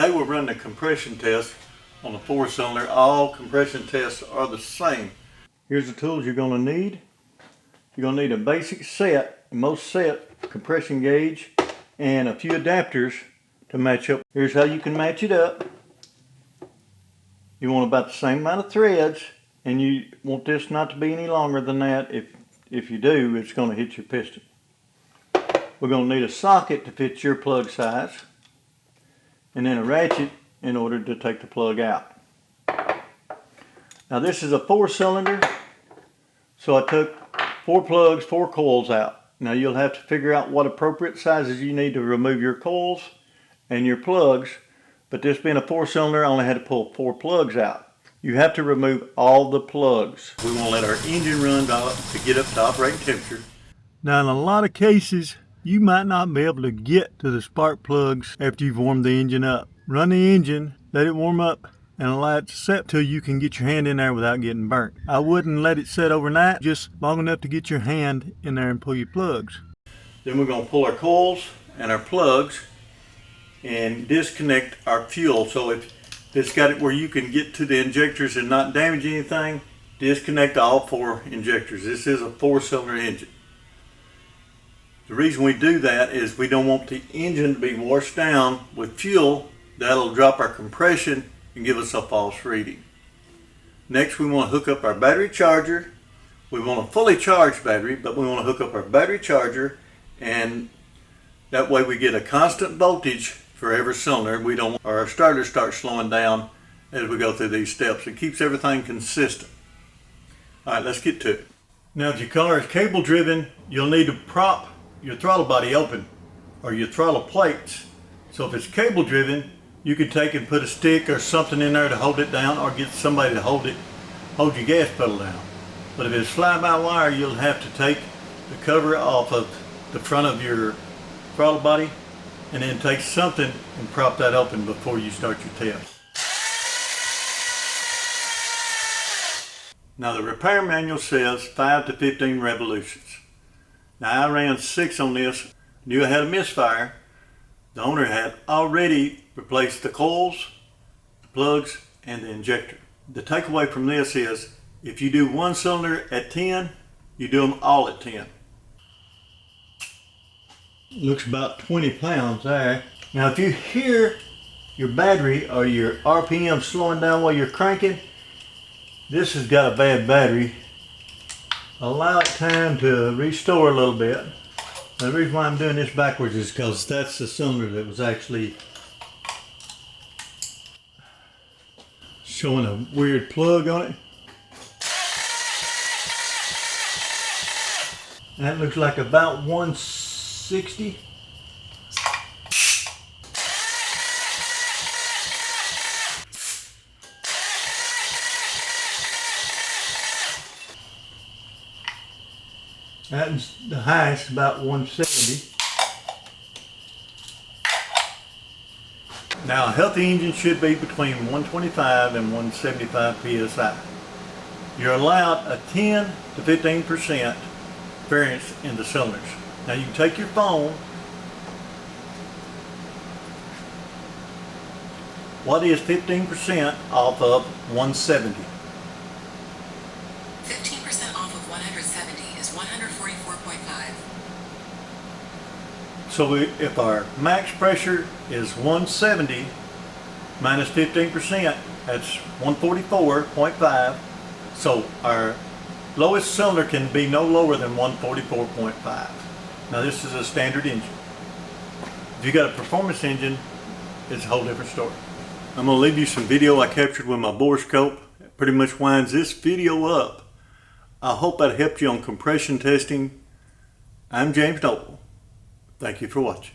Today we're running a compression test on the 4-cylinder. All compression tests are the same. Here's the tools you're going to need. You're going to need a basic set, most set compression gauge, and a few adapters to match up. Here's how you can match it up. You want about the same amount of threads, and you want this not to be any longer than that. If you do, it's going to hit your piston. We're going to need a socket to fit your plug size, and then a ratchet in order to take the plug out. Now this is a 4-cylinder, so I took 4 plugs, 4 coils out. Now you'll have to figure out what appropriate sizes you need to remove your coils and your plugs, but this being a 4-cylinder, I only had to pull 4 plugs out. You have to remove all the plugs. We want to let our engine run to get up to operating temperature. Now in a lot of cases, you might not be able to get to the spark plugs after you've warmed the engine up. Run the engine, let it warm up, and allow it to set till you can get your hand in there without getting burnt. I wouldn't let it set overnight, just long enough to get your hand in there and pull your plugs. Then we're going to pull our coils and our plugs and disconnect our fuel. So if it's got it where you can get to the injectors and not damage anything, disconnect all 4 injectors. This is a 4-cylinder engine. The reason we do that is we don't want the engine to be washed down with fuel. That'll drop our compression and give us a false reading. Next, we want to hook up our battery charger. We want a fully charged battery, but we want to hook up our battery charger, and that way we get a constant voltage for every cylinder. We don't want our starter start slowing down as we go through these steps. It keeps everything consistent. All right, let's get to it. Now, if your car is cable driven, you'll need to prop your throttle body open, or your throttle plates. So if it's cable driven, you can take and put a stick or something in there to hold it down, or get somebody to hold your gas pedal down. But if it's fly-by-wire, you'll have to take the cover off of the front of your throttle body and then take something and prop that open before you start your test. Now the repair manual says 5 to 15 revolutions. Now I ran 6 on this, knew I had a misfire. The owner had already replaced the coils, the plugs, and the injector. The takeaway from this is, if you do 1 cylinder at 10, you do them all at 10. Looks about 20 pounds there. Now if you hear your battery or your RPM slowing down while you're cranking, this has got a bad battery. Allow it time to restore a little bit. The reason why I'm doing this backwards is because that's the cylinder that was actually showing a weird plug on it. That looks like about 160. That's the highest, about 170. Now a healthy engine should be between 125 and 175 psi. You're allowed a 10 to 15% variance in the cylinders. Now you can take your phone. What is 15% off of 170? 15% off of 170 is 144.5. So if our max pressure is 170 minus 15%, that's 144.5. So our lowest cylinder can be no lower than 144.5. Now this is a standard engine. If you got a performance engine, it's a whole different story. I'm going to leave you some video I captured with my borescope. It pretty much winds this video up. I hope that helped you on compression testing. I'm James Noble. Thank you for watching.